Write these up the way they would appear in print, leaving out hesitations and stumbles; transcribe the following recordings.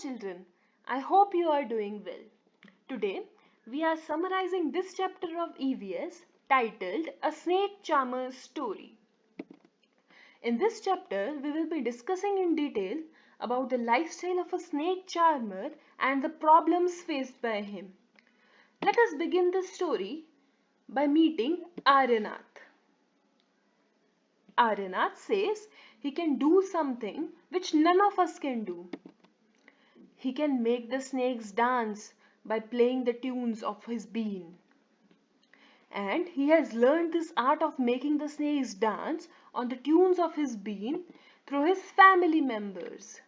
children, I hope you are doing well. Today we are summarizing this chapter of EVS titled A Snake Charmer's Story. In this chapter we will be discussing in detail about the lifestyle of a snake charmer and the problems faced by him. Let us begin the story by meeting Aryanath. Aryanath says he can do something which none of us can do. He can make the snakes dance by playing the tunes of his bean. And he has learned this art of making the snakes dance on the tunes of his bean through his family members.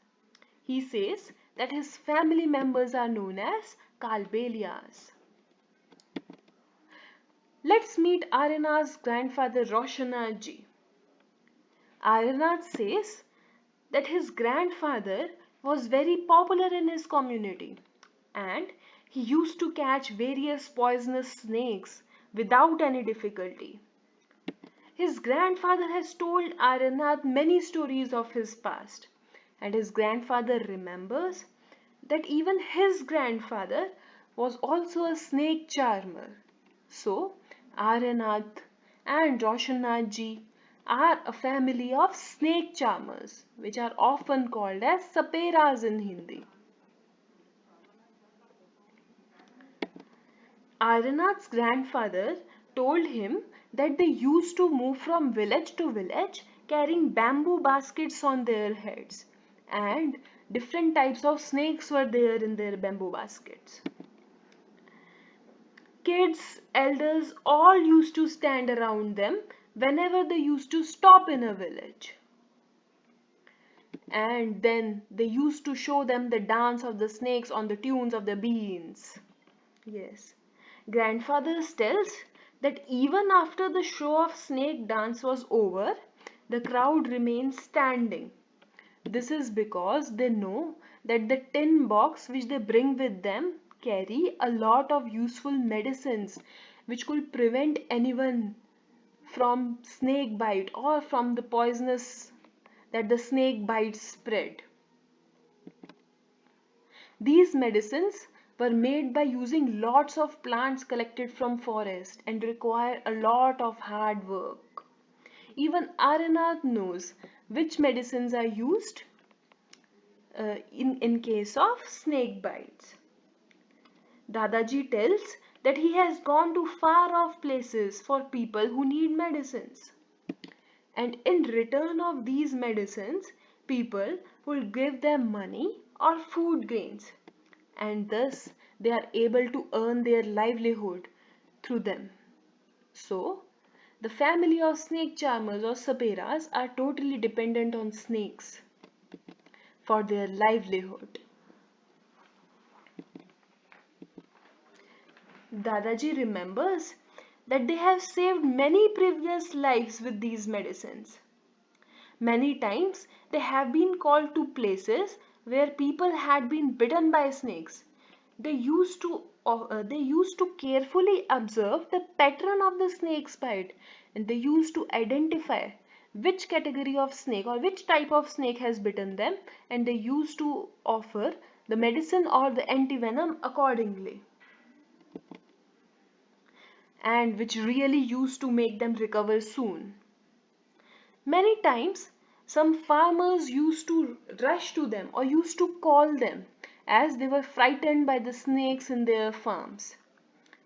He says that his family members are known as Kalbelias. Let's meet Aryanath's grandfather Roshanaji. Aryanath says that his grandfather was very popular in his community and he used to catch various poisonous snakes without any difficulty. His grandfather has told Aryanath many stories of his past, and his grandfather remembers that even his grandfather was also a snake charmer. So, Aryanath and Roshanath are a family of snake charmers, which are often called as saperas in Hindi. Aryanath's grandfather told him that they used to move from village to village carrying bamboo baskets on their heads, and different types of snakes were there in their bamboo baskets. Kids, elders, all used to stand around them whenever they used to stop in a village. And then they used to show them the dance of the snakes on the tunes of the beans. Yes. Grandfather tells that even after the show of snake dance was over, the crowd remains standing. This is because they know that the tin box which they bring with them carry a lot of useful medicines which could prevent anyone from snake bite or from the poisonous that the snake bites spread. These medicines were made by using lots of plants collected from forest and require a lot of hard work. Even Aryanath knows which medicines are used in case of snake bites. Dadaji tells that he has gone to far off places for people who need medicines. And in return of these medicines, people will give them money or food grains. And thus they are able to earn their livelihood through them. So, the family of snake charmers or saperas are totally dependent on snakes for their livelihood. Dadaji remembers that they have saved many previous lives with these medicines. Many times they have been called to places where people had been bitten by snakes. They used to carefully observe the pattern of the snake's bite, and they used to identify which category of snake or which type of snake has bitten them, and they used to offer the medicine or the antivenom accordingly, and which really used to make them recover soon. Many times some farmers used to rush to them or used to call them as they were frightened by the snakes in their farms.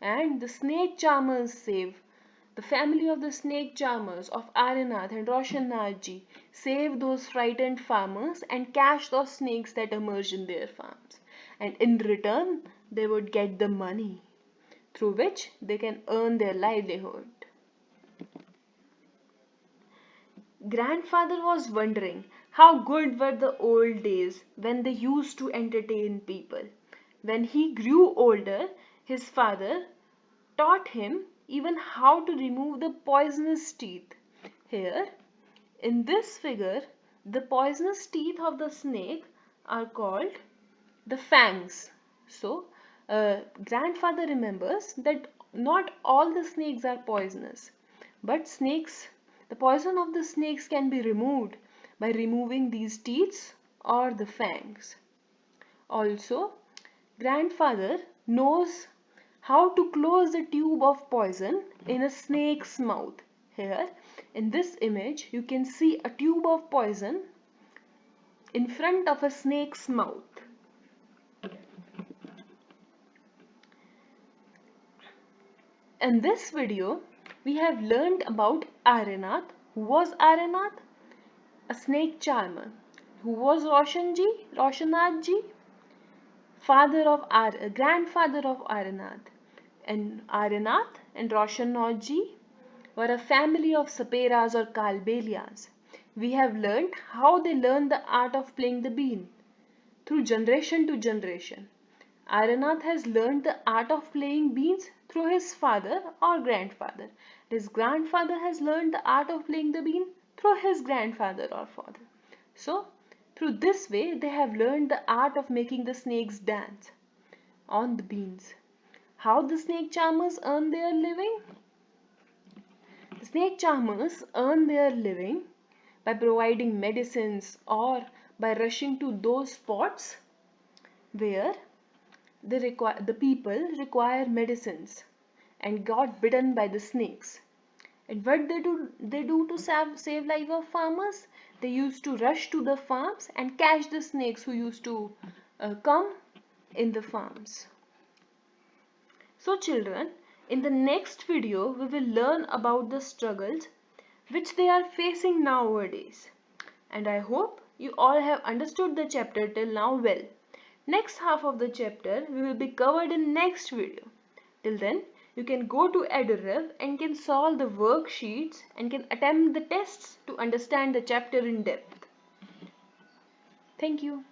And the snake charmers the family of the snake charmers of Aryanath and Roshanath save those frightened farmers and catch those snakes that emerge in their farms. And in return, they would get the money through which they can earn their livelihood. Grandfather was wondering how good were the old days when they used to entertain people. When he grew older, his father taught him even how to remove the poisonous teeth. Here, in this figure, the poisonous teeth of the snake are called the fangs. So, grandfather remembers that not all the snakes are poisonous, but the poison of the snakes can be removed by removing these teeth or the fangs. Also, grandfather knows how to close the tube of poison in a snake's mouth. Here, in this image, you can see a tube of poison in front of a snake's mouth. In this video, we have learned about Aryanath. Who was Aryanath? A snake charmer. Who was Roshanath ji? Grandfather of Aryanath. And Aryanath and Roshanath ji were a family of Saperas or Kalbelias. We have learned how they learned the art of playing the bean through generation to generation. Aryanath has learned the art of playing beans through his father or grandfather. His grandfather has learned the art of playing the bean through his grandfather or father. So, through this way, they have learned the art of making the snakes dance on the beans. How the snake charmers earn their living? The snake charmers earn their living by providing medicines or by rushing to those spots where the people require medicines and got bitten by the snakes. And what they do to save life of farmers? They used to rush to the farms and catch the snakes who used to come in the farms. So children, in the next video we will learn about the struggles which they are facing nowadays. And I hope you all have understood the chapter till now well. Next half of the chapter we will be covered in next video. Till then, you can go to EduRev and can solve the worksheets and can attempt the tests to understand the chapter in depth. Thank you.